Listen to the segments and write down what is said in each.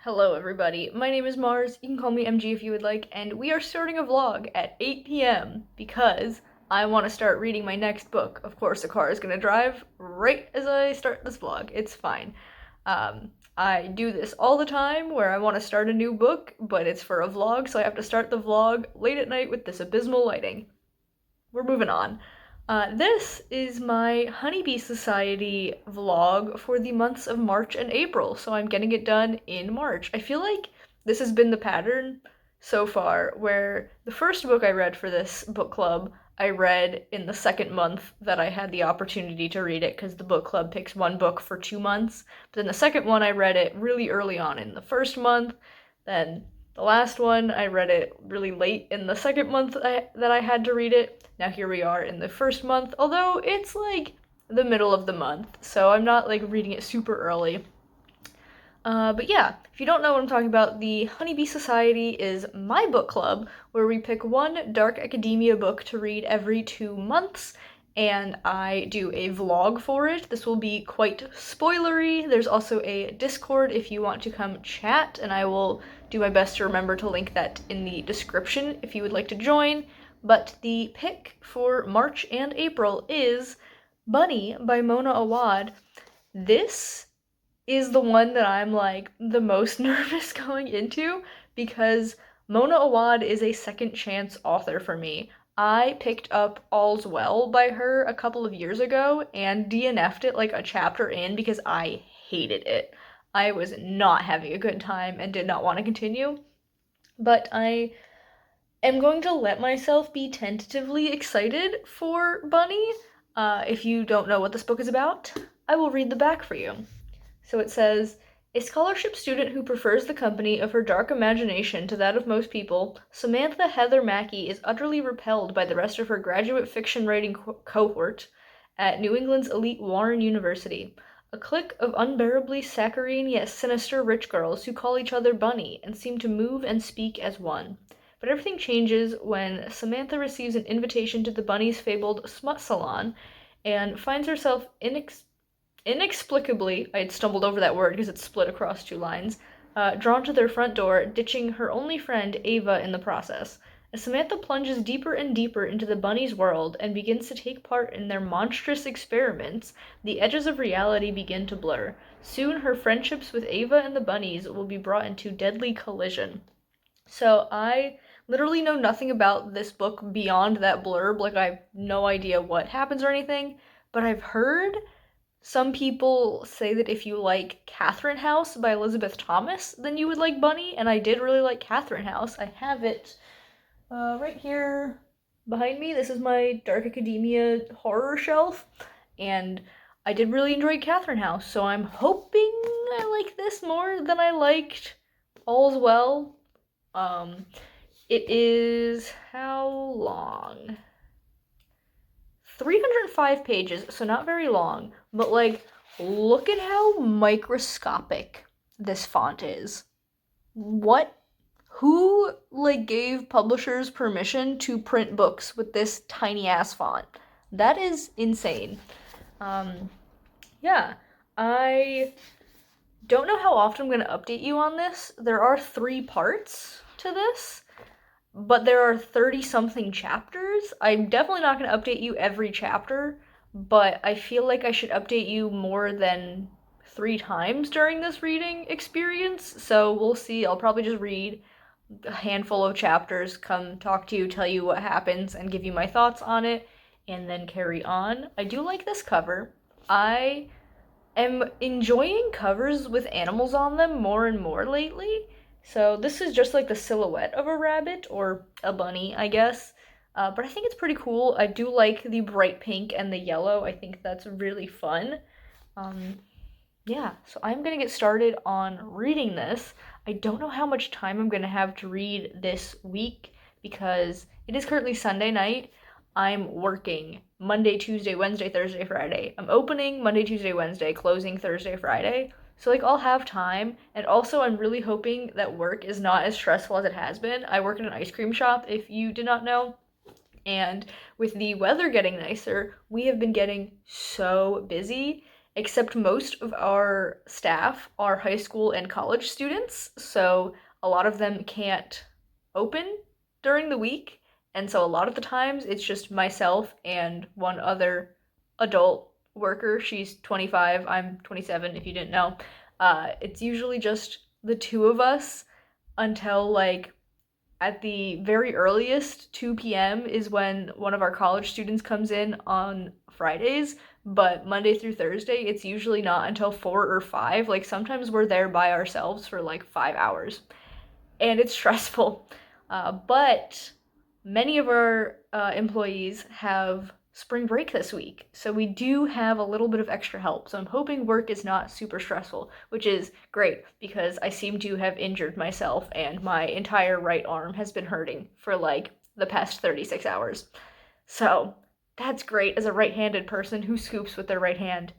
Hello everybody, my name is Mars, you can call me MG if you would like, and we are starting a vlog at 8 p.m. because I want to start reading my next book. Of course, the car is going to drive right as I start this vlog, it's fine. I do this all the time where I want to start a new book, but it's for a vlog, so I have to start the vlog late at night with this abysmal lighting. We're moving on. This is my Honeybee Society vlog for the months of March and April, so I'm getting it done in March. I feel like this has been the pattern so far, where the first book I read for this book club, I read in the second month that I had the opportunity to read it, because the book club picks one book for 2 months. But then the second one, I read it really early on in the first month, then the last one, I read it really late in the second month that I had to read it. Now here we are in the first month, although it's like the middle of the month, so I'm not like reading it super early. But yeah, if you don't know what I'm talking about, the Honeybee Society is my book club where we pick one dark academia book to read every 2 months, and I do a vlog for it. This will be quite spoilery. There's also a Discord if you want to come chat, and I will do my best to remember to link that in the description if you would like to join. But the pick for March and April is Bunny by Mona Awad. This is the one that I'm like the most nervous going into because Mona Awad is a second chance author for me. I picked up All's Well by her a couple of years ago and DNF'd it like a chapter in because I hated it. I was not having a good time and did not want to continue. But I am going to let myself be tentatively excited for Bunny. If you don't know what this book is about, I will read the back for you. So it says, a scholarship student who prefers the company of her dark imagination to that of most people, Samantha Heather Mackey is utterly repelled by the rest of her graduate fiction writing cohort at New England's elite Warren University, a clique of unbearably saccharine yet sinister rich girls who call each other Bunny and seem to move and speak as one. But everything changes when Samantha receives an invitation to the Bunny's fabled smut salon and finds herself inexplicably, I had stumbled over that word because it's split across two lines, drawn to their front door, ditching her only friend, Ava, in the process. As Samantha plunges deeper and deeper into the bunny's world and begins to take part in their monstrous experiments, the edges of reality begin to blur. Soon her friendships with Ava and the bunnies will be brought into deadly collision. So I literally know nothing about this book beyond that blurb, like I have no idea what happens or anything, but I've heard some people say that if you like Catherine House by Elizabeth Thomas, then you would like Bunny, and I did really like Catherine House. I have it right here behind me. This is my Dark Academia horror shelf, and I did really enjoy Catherine House, so I'm hoping I like this more than I liked All's Well. It is how long? 305 pages, so not very long, but like, look at how microscopic this font is. What? Who, like, gave publishers permission to print books with this tiny ass font? That is insane. Yeah, I don't know how often I'm gonna update you on this. There are 3 parts to this, but there are 30-something chapters. I'm definitely not going to update you every chapter, but I feel like I should update you more than 3 times during this reading experience, so we'll see. I'll probably just read a handful of chapters, come talk to you, tell you what happens, and give you my thoughts on it, and then carry on. I do like this cover. I am enjoying covers with animals on them more and more lately. So this is just like the silhouette of a rabbit, or a bunny, I guess. But I think it's pretty cool. I do like the bright pink and the yellow. I think that's really fun. Yeah, so I'm gonna get started on reading this. I don't know how much time I'm gonna have to read this week because it is currently Sunday night. I'm working Monday, Tuesday, Wednesday, Thursday, Friday. I'm opening Monday, Tuesday, Wednesday, closing Thursday, Friday. So, like, I'll have time, and also I'm really hoping that work is not as stressful as it has been. I work in an ice cream shop, if you did not know, and with the weather getting nicer, we have been getting so busy, except most of our staff are high school and college students, so a lot of them can't open during the week, and so a lot of the times it's just myself and one other adult worker. She's 25, I'm 27, if you didn't know. It's usually just the two of us until like at the very earliest 2 p.m. is when one of our college students comes in on Fridays, but Monday through Thursday it's usually not until 4 or 5. Like sometimes we're there by ourselves for like 5 hours, and it's stressful. But many of our employees have spring break this week, so we do have a little bit of extra help. So I'm hoping work is not super stressful, which is great because I seem to have injured myself and my entire right arm has been hurting for like the past 36 hours. So that's great as a right-handed person who scoops with their right hand.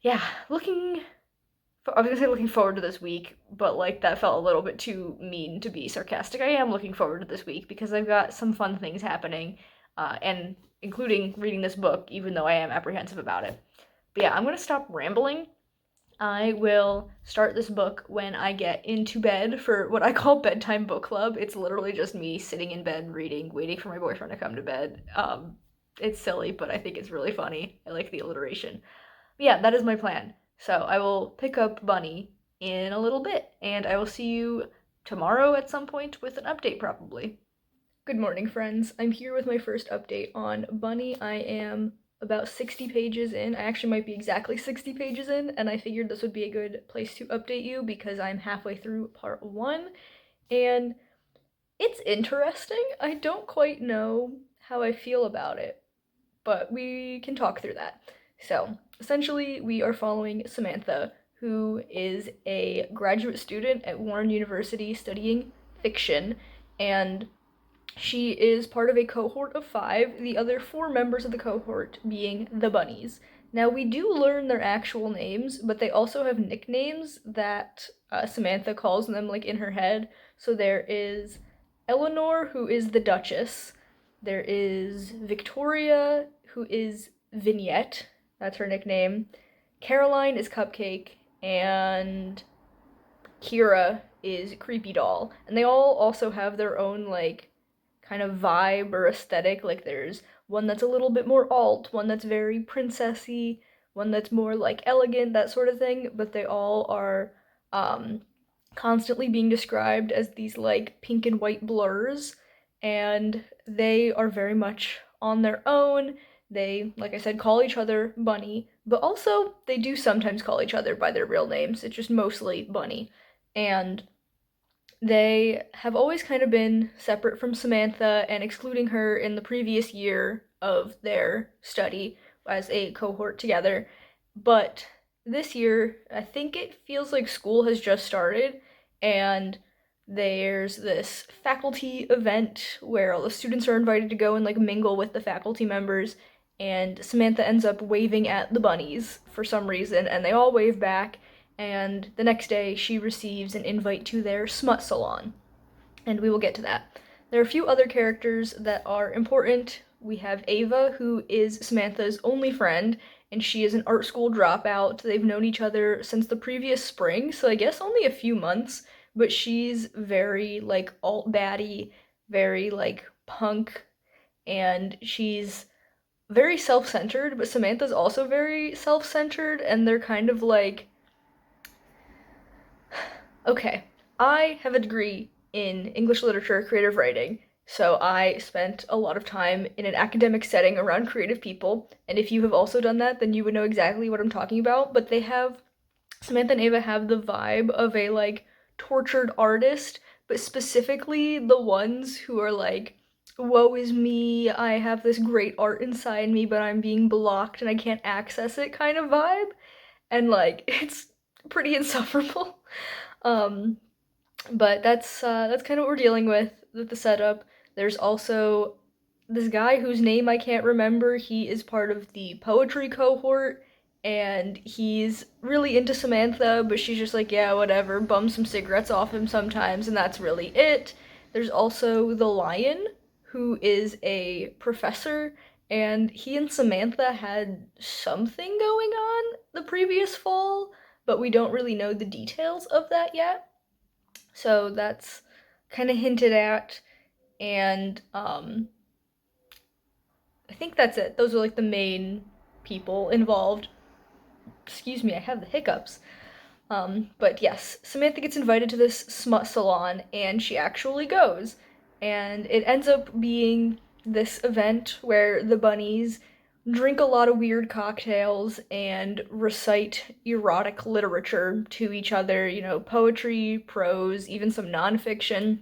Yeah, I was gonna say looking forward to this week, but like that felt a little bit too mean to be sarcastic. I am looking forward to this week because I've got some fun things happening, and including reading this book, even though I am apprehensive about it. But yeah, I'm gonna stop rambling. I will start this book when I get into bed for what I call bedtime book club. It's literally just me sitting in bed reading, waiting for my boyfriend to come to bed. It's silly, but I think it's really funny. I like the alliteration. But yeah, that is my plan. So I will pick up Bunny in a little bit, and I will see you tomorrow at some point with an update probably. Good morning, friends. I'm here with my first update on Bunny. I am about 60 pages in. I actually might be exactly 60 pages in, and I figured this would be a good place to update you because I'm halfway through part 1, and it's interesting. I don't quite know how I feel about it, but we can talk through that. So, essentially, we are following Samantha, who is a graduate student at Warren University studying fiction, and she is part of a cohort of 5, the other 4 members of the cohort being the Bunnies. Now, we do learn their actual names, but they also have nicknames that Samantha calls them, like, in her head. So there is Eleanor, who is the Duchess. There is Victoria, who is Vignette. That's her nickname. Caroline is Cupcake, and Kira is Creepy Doll. And they all also have their own, like, kind of vibe or aesthetic. Like there's one that's a little bit more alt, one that's very princessy, one that's more like elegant, that sort of thing, but they all are constantly being described as these like pink and white blurs, and they are very much on their own. They, like I said, call each other Bunny, but also they do sometimes call each other by their real names. It's just mostly Bunny. And they have always kind of been separate from Samantha and excluding her in the previous year of their study as a cohort together. But this year, I think it feels like school has just started, and there's this faculty event where all the students are invited to go and like mingle with the faculty members, and Samantha ends up waving at the Bunnies for some reason, and they all wave back, and the next day she receives an invite to their smut salon, and we will get to that. There are a few other characters that are important. We have Ava, who is Samantha's only friend, and she is an art school dropout. They've known each other since the previous spring, so I guess only a few months, but she's very, like, alt-baddie, very, like, punk, and she's very self-centered, but Samantha's also very self-centered, and they're kind of like, okay, I have a degree in English literature, creative writing, so I spent a lot of time in an academic setting around creative people, and if you have also done that, then you would know exactly what I'm talking about, but Samantha and Ava have the vibe of a, like, tortured artist, but specifically the ones who are like, woe is me, I have this great art inside me, but I'm being blocked and I can't access it kind of vibe, and, like, it's pretty insufferable. Um, but that's kind of what we're dealing with the setup. There's also this guy whose name I can't remember. He is part of the poetry cohort, and he's really into Samantha, but she's just like, yeah, whatever, bum some cigarettes off him sometimes, and that's really it. There's also the lion, who is a professor, and he and Samantha had something going on the previous fall, but we don't really know the details of that yet. So that's kind of hinted at, and I think that's it. Those are like the main people involved. Excuse me, I have the hiccups. But yes, Samantha gets invited to this smut salon and she actually goes. And it ends up being this event where the bunnies drink a lot of weird cocktails and recite erotic literature to each other, poetry, prose, even some nonfiction.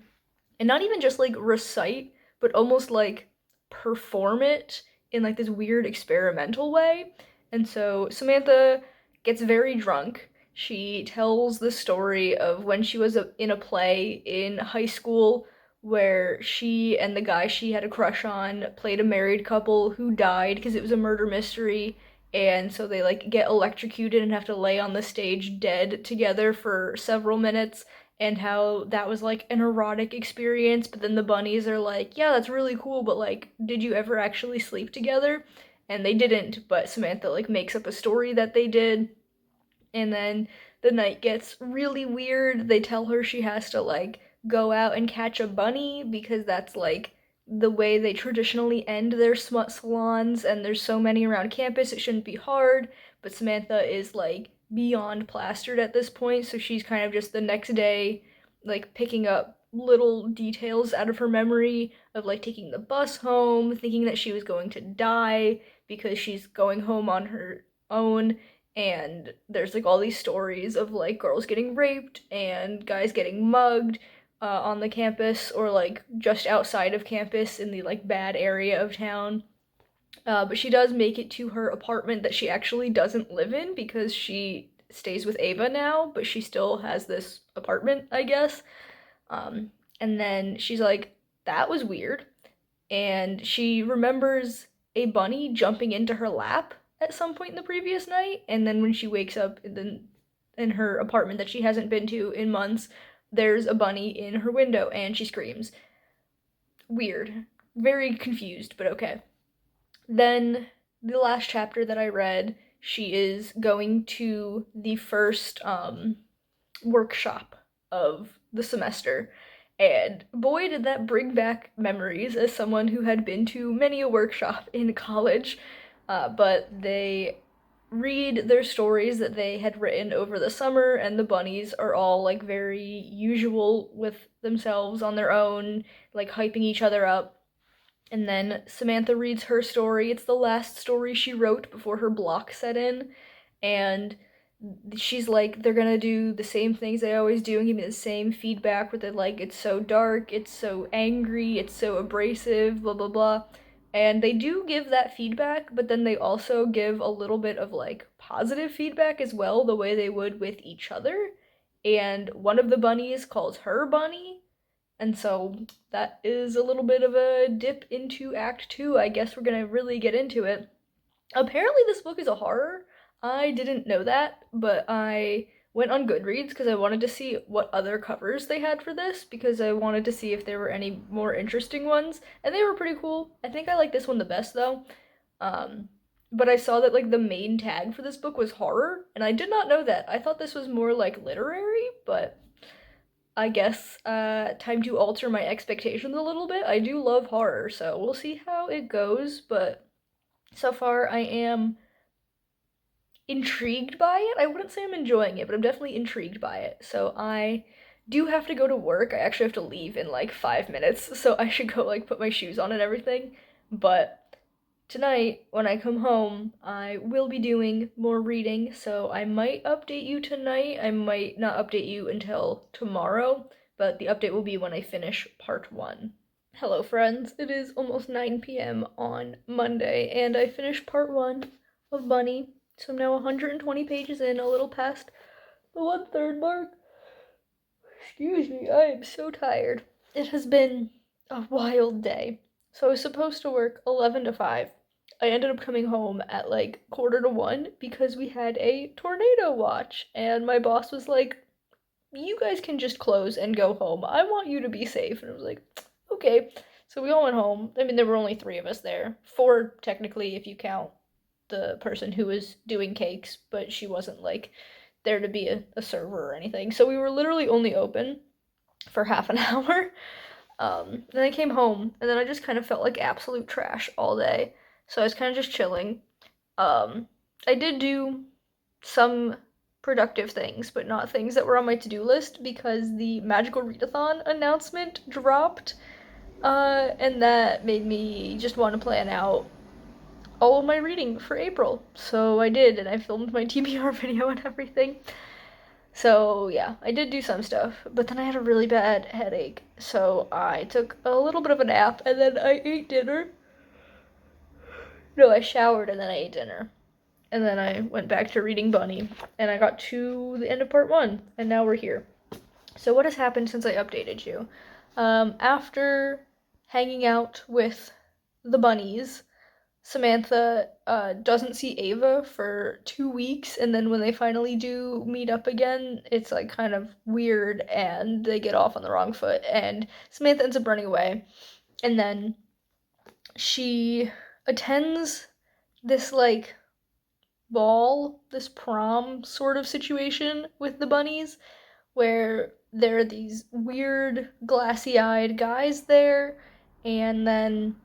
And not even just like recite, but almost like perform it in like this weird experimental way. And so Samantha gets very drunk. She tells the story of when she was in a play in high school where she and the guy she had a crush on played a married couple who died because it was a murder mystery, and so they like get electrocuted and have to lay on the stage dead together for several minutes, and how that was like an erotic experience, but then the bunnies are like, yeah, that's really cool, but like, did you ever actually sleep together? And they didn't, but Samantha like makes up a story that they did, and then the night gets really weird. They tell her she has to like go out and catch a bunny because that's like the way they traditionally end their smut salons, and there's so many around campus it shouldn't be hard, but Samantha is like beyond plastered at this point, so she's kind of just the next day like picking up little details out of her memory of like taking the bus home, thinking that she was going to die because she's going home on her own, and there's like all these stories of like girls getting raped and guys getting mugged on the campus or like just outside of campus in the like bad area of town. But she does make it to her apartment that she actually doesn't live in because she stays with Ava now, but she still has this apartment, I guess. Um, and then she's like, that was weird. And she remembers a bunny jumping into her lap at some point in the previous night, and then when she wakes up in her apartment that she hasn't been to in months, there's a bunny in her window and she screams. Weird. Very confused, but okay. Then the last chapter that I read, she is going to the first workshop of the semester. And boy, did that bring back memories as someone who had been to many a workshop in college. But they read their stories that they had written over the summer, and the bunnies are all like very usual with themselves on their own, like hyping each other up. And then Samantha reads her story. It's the last story she wrote before her block set in, and she's like, they're gonna do the same things they always do and give me the same feedback where they're like, it's so dark, it's so angry, it's so abrasive, blah blah blah. And they do give that feedback, but then they also give a little bit of like positive feedback as well, the way they would with each other. And one of the bunnies calls her Bunny, and so that is a little bit of a dip into Act 2. I guess we're gonna really get into it. Apparently, this book is a horror. I didn't know that, but I went on Goodreads because I wanted to see what other covers they had for this because I wanted to see if there were any more interesting ones, and they were pretty cool. I think I like this one the best though. Um, but I saw that like the main tag for this book was horror, and I did not know that. I thought this was more like literary, but I guess time to alter my expectations a little bit. I do love horror, so we'll see how it goes, but so far I am intrigued by it. I wouldn't say I'm enjoying it, but I'm definitely intrigued by it. So I do have to go to work. I actually have to leave in like 5 minutes, so I should go like put my shoes on and everything. But tonight, when I come home, I will be doing more reading, so I might update you tonight. I might not update you until tomorrow, but the update will be when I finish part 1. Hello, friends. It is almost 9 p.m. on Monday, and I finished part 1 of Bunny. So I'm now 120 pages in, a little past the 1/3 mark. Excuse me, I am so tired. It has been a wild day. So I was supposed to work 11 to 5. I ended up coming home at like 1:45 because we had a tornado watch, and my boss was like, you guys can just close and go home. I want you to be safe. And I was like, okay. So we all went home. I mean, there were only 3 of us there. 4, technically, if you count the person who was doing cakes, but she wasn't, like, there to be a server or anything. So we were literally only open for half an hour. Then I came home, and then I just kind of felt like absolute trash all day. So I was kind of just chilling. I did do some productive things, but not things that were on my to-do list because the Magical Readathon announcement dropped, and that made me just want to plan out all of my reading for April. So I did, and I filmed my TBR video and everything. So yeah, I did do some stuff, but then I had a really bad headache, so I took a little bit of a nap, and then I ate dinner. No, I showered and then I ate dinner. And then I went back to reading Bunny, and I got to the end of part 1, and now we're here. So what has happened since I updated you? After hanging out with the bunnies, Samantha doesn't see Ava for 2 weeks, and then when they finally do meet up again, it's like kind of weird, and they get off on the wrong foot, and Samantha ends up running away, and then she attends this like ball, this prom sort of situation with the bunnies, where there are these weird glassy-eyed guys there, and then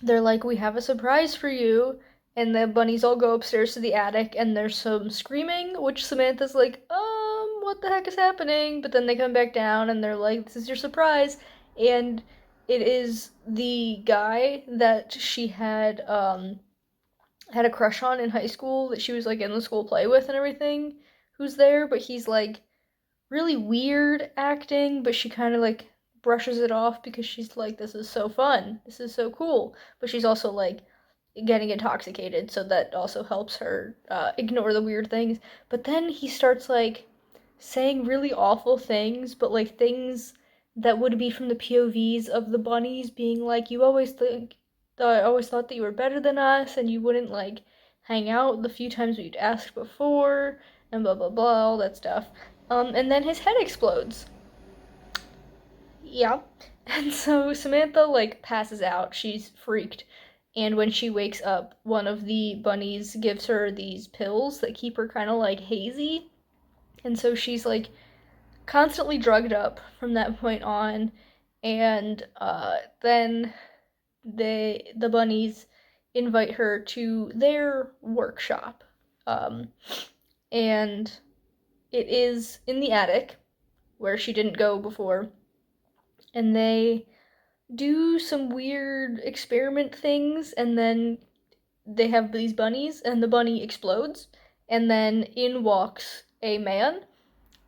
they're like, we have a surprise for you, and the bunnies all go upstairs to the attic, and there's some screaming, which Samantha's like, what the heck is happening? But then they come back down, and they're like, this is your surprise, and it is the guy that she had a crush on in high school, that she was like in the school play with and everything, who's there, but he's like really weird acting, but she kind of like brushes it off because she's like, this is so fun, this is so cool, but she's also like getting intoxicated, so that also helps her ignore the weird things. But then he starts like saying really awful things, but like things that would be from the POVs of the bunnies, being like, you always think I always thought that you were better than us, and you wouldn't like hang out the few times we'd asked before, and blah blah blah, all that stuff. And then his head explodes. Yeah. And so Samantha like passes out. She's freaked. And when she wakes up, one of the bunnies gives her these pills that keep her kind of like hazy. And so she's like constantly drugged up from that point on. And then the bunnies invite her to their workshop. And it is in the attic where she didn't go before. And they do some weird experiment things, and then they have these bunnies, and the bunny explodes, and then in walks a man,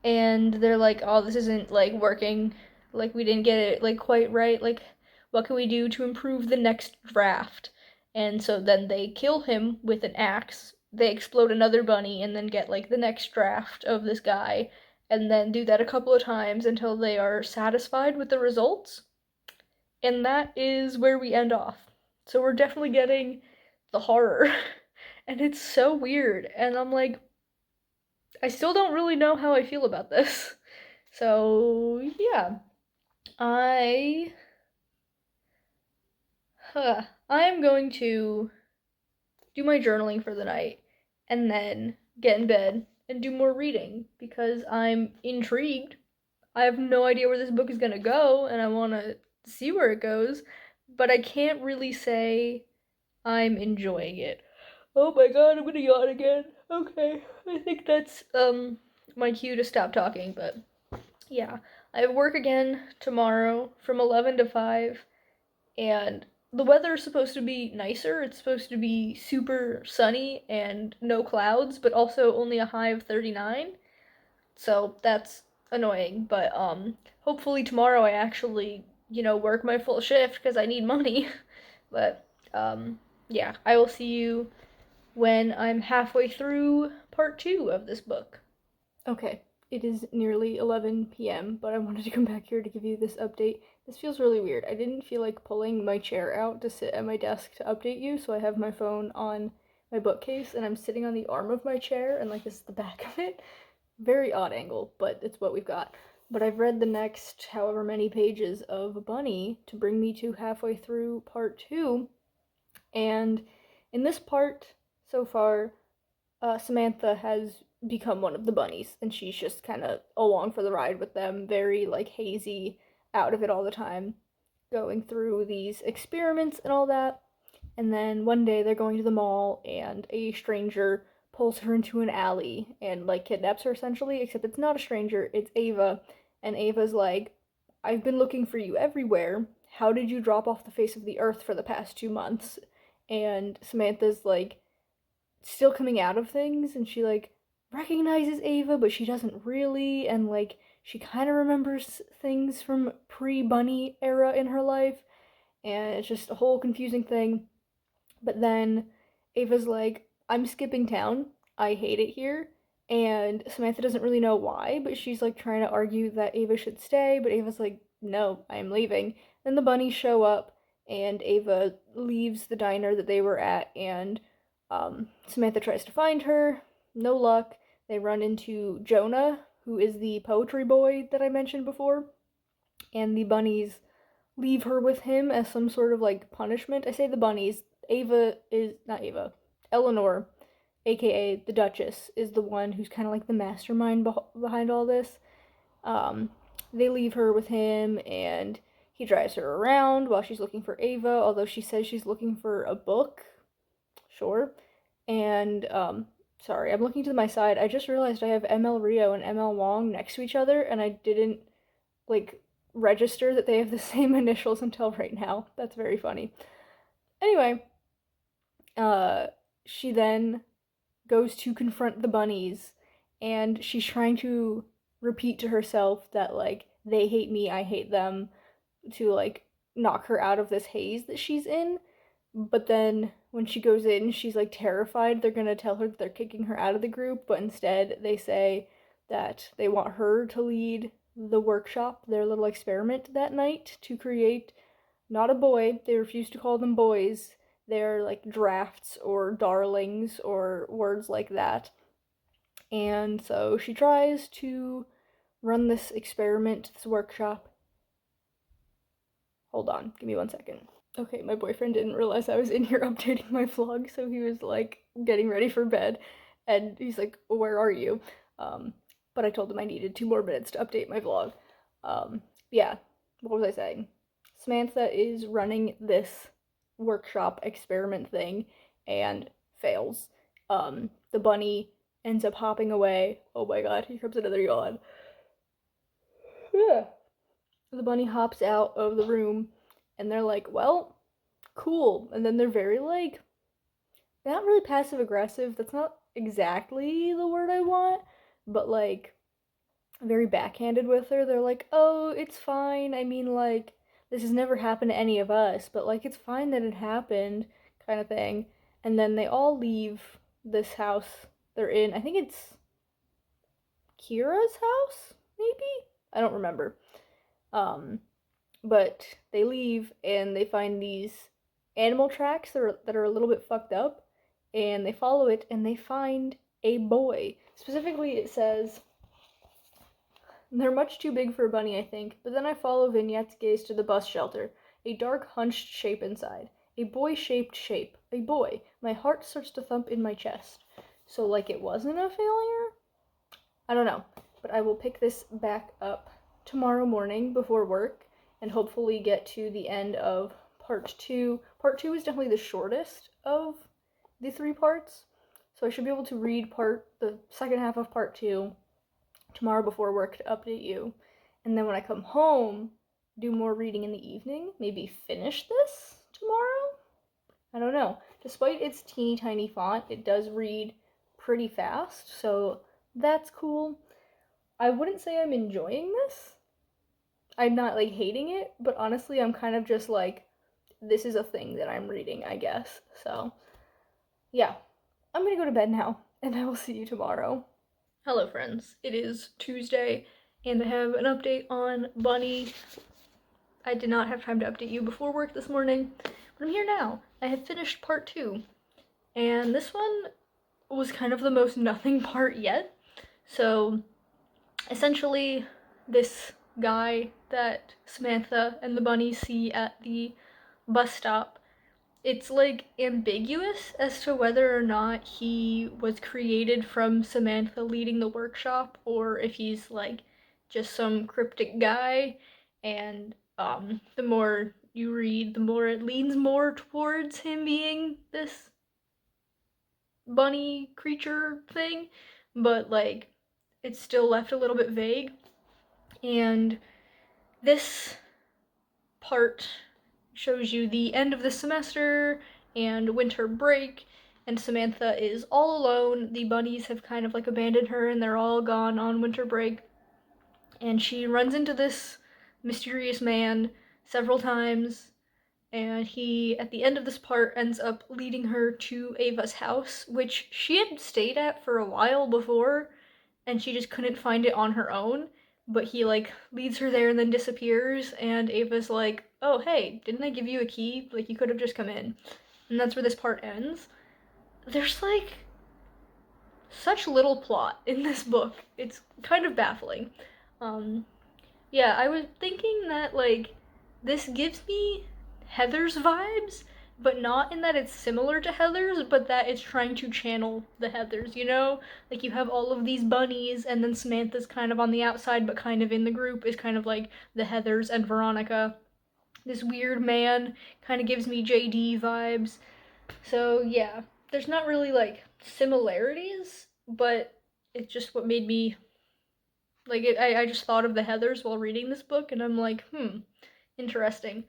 and they're like, oh, this isn't like working, like we didn't get it like quite right, like what can we do to improve the next draft? And so then they kill him with an axe, they explode another bunny, and then get like the next draft of this guy, and then do that a couple of times until they are satisfied with the results. And that is where we end off. So we're definitely getting the horror. And it's so weird. And I'm like, I still don't really know how I feel about this. So, yeah. I am going to do my journaling for the night and then get in bed and do more reading because I'm intrigued. I have no idea where this book is gonna go, and I want to see where it goes, but I can't really say I'm enjoying it. Oh my god, I'm gonna yawn again. Okay, I think that's my cue to stop talking, but yeah. I have work again tomorrow from 11 to 5, and the weather is supposed to be nicer. It's supposed to be super sunny and no clouds, but also only a high of 39. So that's annoying, but hopefully tomorrow I actually, work my full shift because I need money. But yeah, I will see you when I'm halfway through part 2 of this book. Okay, it is nearly 11 p.m., but I wanted to come back here to give you this update. This feels really weird. I didn't feel like pulling my chair out to sit at my desk to update you, so I have my phone on my bookcase, and I'm sitting on the arm of my chair, and like this is the back of it. Very odd angle, but it's what we've got. but I've read the next however many pages of Bunny to bring me to halfway through part 2, and in this part so far, Samantha has become one of the bunnies, and she's just kind of along for the ride with them, very like hazy, out of it all the time, going through these experiments and all that. And then one day they're going to the mall, and a stranger pulls her into an alley and like kidnaps her essentially, except it's not a stranger, it's Ava. And Ava's like, I've been looking for you everywhere. How did you drop off the face of the earth for the past 2 months? And Samantha's like, still coming out of things, and she like recognizes Ava, but she doesn't really, and like she kind of remembers things from pre-bunny era in her life, and it's just a whole confusing thing. But then Ava's like, I'm skipping town, I hate it here. And Samantha doesn't really know why, but she's like trying to argue that Ava should stay, but Ava's like, no, I am leaving. Then the bunnies show up, and Ava leaves the diner that they were at, and Samantha tries to find her. No luck. They run into Jonah, who is the poetry boy that I mentioned before, and the bunnies leave her with him as some sort of like punishment. I say the bunnies. Ava is not Ava. Eleanor, aka the Duchess, is the one who's kind of like the mastermind behind all this. Um, they leave her with him, and he drives her around while she's looking for Ava, although she says she's looking for a book. Sure. And sorry, I'm looking to my side. I just realized I have ML Rio and ML Wong next to each other, and I didn't like register that they have the same initials until right now. That's very funny. Anyway, she then goes to confront the bunnies, and she's trying to repeat to herself that like they hate me, I hate them, to like knock her out of this haze that she's in. But then when she goes in, she's like terrified they're gonna tell her that they're kicking her out of the group, but instead they say that they want her to lead the workshop, their little experiment that night, to create not a boy. They refuse to call them boys. They're like drafts or darlings or words like that. And so she tries to run this experiment, this workshop. Hold on, give me 1 second. Okay, my boyfriend didn't realize I was in here updating my vlog, so he was like getting ready for bed, and he's like, where are you? But I told him I needed 2 more minutes to update my vlog. Yeah, what was I saying? Samantha is running this workshop experiment thing and fails. The bunny ends up hopping away. Oh my god, here comes another yawn. The bunny hops out of the room, and they're like, well, cool. And then they're very like, not really passive aggressive. That's not exactly the word I want, but like very backhanded with her. They're like, oh, it's fine. I mean, like, this has never happened to any of us, but like, it's fine that it happened, kind of thing. And then they all leave this house they're in. I think it's Kira's house, maybe? I don't remember. But they leave and they find these animal tracks that are a little bit fucked up, and they follow it and they find a boy. Specifically, it says, they're much too big for a bunny, I think, but then I follow Vignette's gaze to the bus shelter. A dark, hunched shape inside. A boy-shaped shape. A boy. My heart starts to thump in my chest. So, like, it wasn't a failure? I don't know. But I will pick this back up tomorrow morning before work and hopefully get to the end of part 2. Part 2 is definitely the shortest of the 3 parts. So I should be able to read the second half of part 2 tomorrow before work to update you. And then when I come home, do more reading in the evening. Maybe finish this tomorrow? I don't know. Despite its teeny tiny font, it does read pretty fast, so that's cool. I wouldn't say I'm enjoying this. I'm not like hating it, but honestly, I'm kind of just like, this is a thing that I'm reading, I guess. So, yeah. I'm gonna go to bed now, and I will see you tomorrow. Hello, friends. It is Tuesday, and I have an update on Bunny. I did not have time to update you before work this morning, but I'm here now. I have finished part 2, and this one was kind of the most nothing part yet. So, essentially, this guy that Samantha and the bunnies see at the bus stop, it's like ambiguous as to whether or not he was created from Samantha leading the workshop or if he's like just some cryptic guy. And the more you read, the more it leans more towards him being this bunny creature thing, but like it's still left a little bit vague. And this part shows you the end of the semester and winter break, and Samantha is all alone. The bunnies have kind of like abandoned her and they're all gone on winter break. And she runs into this mysterious man several times, and he, at the end of this part, ends up leading her to Ava's house, which she had stayed at for a while before, and she just couldn't find it on her own. But he like leads her there and then disappears, and Ava's like, "Oh hey, didn't I give you a key? Like you could have just come in." And that's where this part ends. There's like such little plot in this book. It's kind of baffling. Um, yeah, I was thinking that like this gives me Heather's vibes, but not in that it's similar to Heather's, but that it's trying to channel the Heathers, you know? Like you have all of these bunnies, and then Samantha's kind of on the outside, but kind of in the group is kind of like the Heathers and Veronica. This weird man kind of gives me JD vibes. So yeah, there's not really like similarities, but it's just what made me like it. I just thought of the Heathers while reading this book, and I'm like, interesting.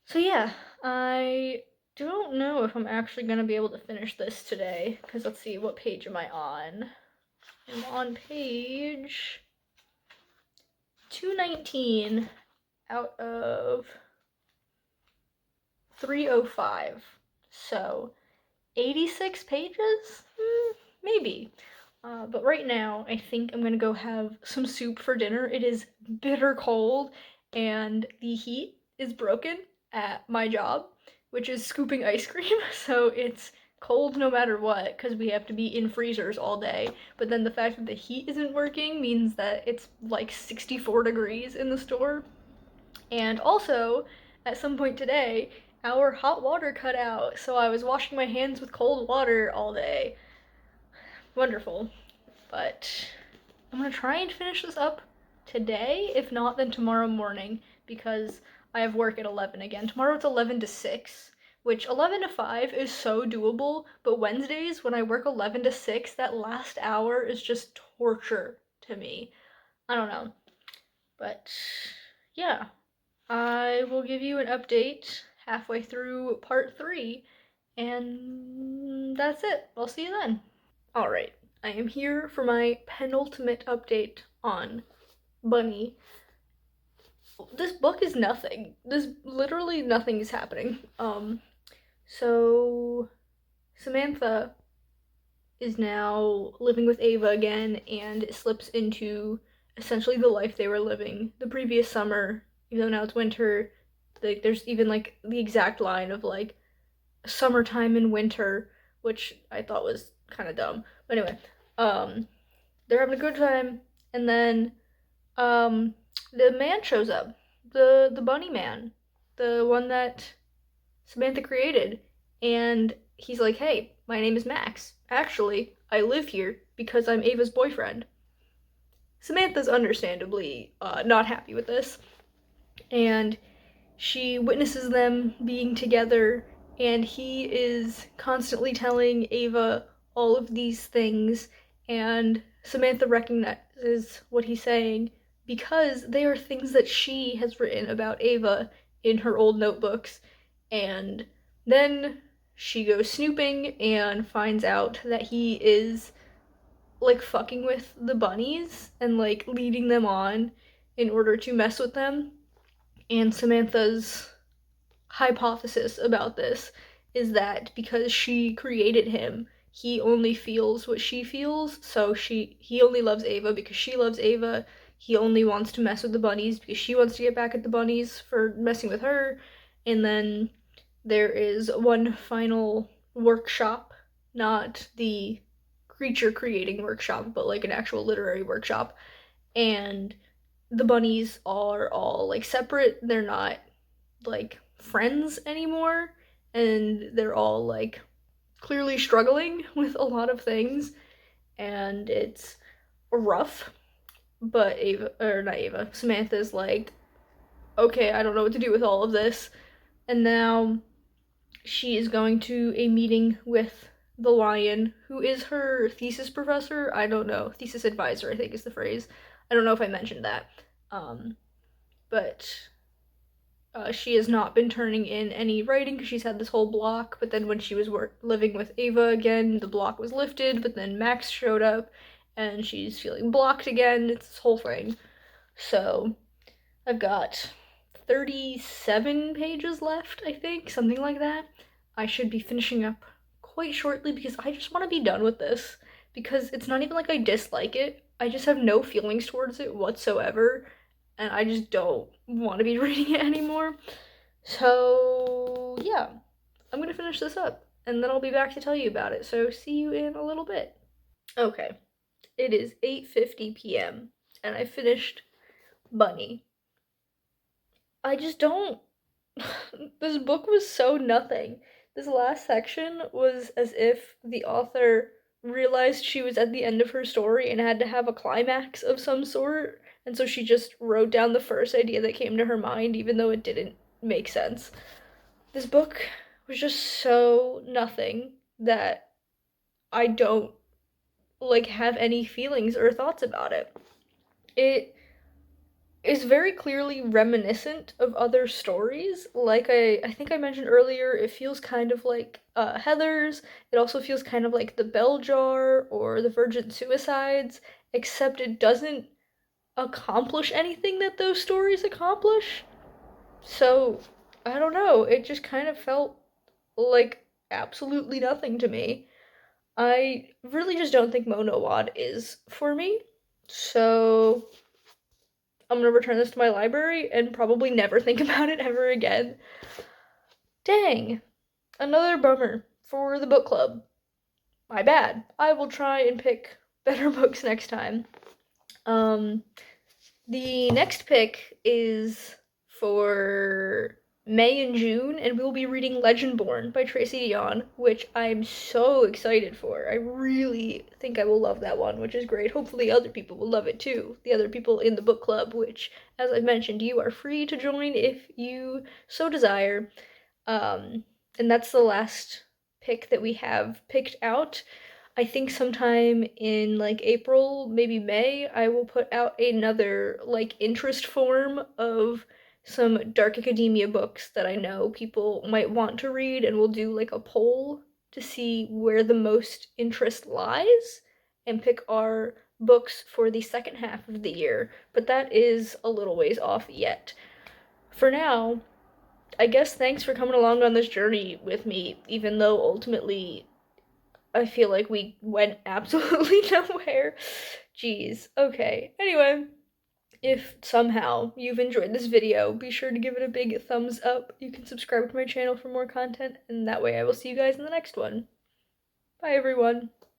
So yeah, I don't know if I'm actually gonna be able to finish this today, because let's see, what page am I on? I'm on page 219 out of 305. So 86 pages? Maybe. But right now, I think I'm gonna go have some soup for dinner. It is bitter cold, and the heat is broken at my job, which is scooping ice cream. So it's cold no matter what, because we have to be in freezers all day. But then the fact that the heat isn't working means that it's like 64 degrees in the store. And also, at some point today, our hot water cut out, so I was washing my hands with cold water all day. Wonderful. But I'm gonna try and finish this up today. If not, then tomorrow morning, because I have work at 11 again. Tomorrow it's 11 to 6, which 11 to 5 is so doable, but Wednesdays when I work 11 to 6, that last hour is just torture to me. I don't know. But yeah, I will give you an update halfway through part 3, and that's it. I'll see you then. Alright, I am here for my penultimate update on Bunny. This book is nothing. This literally nothing is happening. So Samantha is now living with Ava again, and it slips into essentially the life they were living the previous summer, even though now it's winter. Like there's even like the exact line of like summertime and winter, which I thought was kind of dumb. But anyway, they're having a good time, and then the man shows up, the bunny man, the one that Samantha created, and he's like, "Hey, my name is Max. Actually, I live here because I'm Ava's boyfriend." Samantha's understandably not happy with this, and she witnesses them being together, and he is constantly telling Ava all of these things, and Samantha recognizes what he's saying because they are things that she has written about Ava in her old notebooks. And then she goes snooping and finds out that he is like fucking with the bunnies and like leading them on in order to mess with them. And Samantha's hypothesis about this is that because she created him, he only feels what she feels, so he only loves Ava because she loves Ava. He only wants to mess with the bunnies because she wants to get back at the bunnies for messing with her. And then there is one final workshop, not the creature creating workshop, but like an actual literary workshop. And the bunnies are all like separate. They're not like friends anymore, and they're all like clearly struggling with a lot of things, and it's rough. But Ava, or not Ava, Samantha's like, okay, I don't know what to do with all of this. And now she is going to a meeting with the lion, who is her thesis professor. I don't know. Thesis advisor, I think is the phrase. I don't know if I mentioned that. But she has not been turning in any writing because she's had this whole block. But then when she was living with Ava again, the block was lifted. But then Max showed up and she's feeling blocked again. It's this whole thing. So I've got 37 pages left, I think, something like that. I should be finishing up quite shortly because I just want to be done with this. Because it's not even like I dislike it, I just have no feelings towards it whatsoever, and I just don't want to be reading it anymore. So, yeah, I'm gonna finish this up, and then I'll be back to tell you about it. So, see you in a little bit. Okay, it is 8:50 p.m., and I finished Bunny. I just don't. This book was so nothing. This last section was as if the author realized she was at the end of her story and had to have a climax of some sort, and so she just wrote down the first idea that came to her mind, even though it didn't make sense. This book was just so nothing that I don't like have any feelings or thoughts about it. It is very clearly reminiscent of other stories. Like I think I mentioned earlier, it feels kind of like Heather's. It also feels kind of like The Bell Jar or The Virgin Suicides, except it doesn't accomplish anything that those stories accomplish. So, I don't know, it just kind of felt like absolutely nothing to me. I really just don't think Monowad is for me. So, I'm gonna return this to my library and probably never think about it ever again. Dang. Another bummer for the book club. My bad. I will try and pick better books next time. The next pick is for May and June, and we will be reading Legendborn by Tracy Deonn, which I'm so excited for. I really think I will love that one, which is great. Hopefully other people will love it too. The other people in the book club, which, as I mentioned, you are free to join if you so desire. And that's the last pick that we have picked out. I think sometime in like April, maybe May, I will put out another like interest form of some dark academia books that I know people might want to read, and we'll do like a poll to see where the most interest lies and pick our books for the second half of the year. But that is a little ways off yet. For now, I guess thanks for coming along on this journey with me, even though ultimately I feel like we went absolutely nowhere. Jeez. Okay. Anyway, if somehow you've enjoyed this video, be sure to give it a big thumbs up. You can subscribe to my channel for more content, and that way I will see you guys in the next one. Bye, everyone.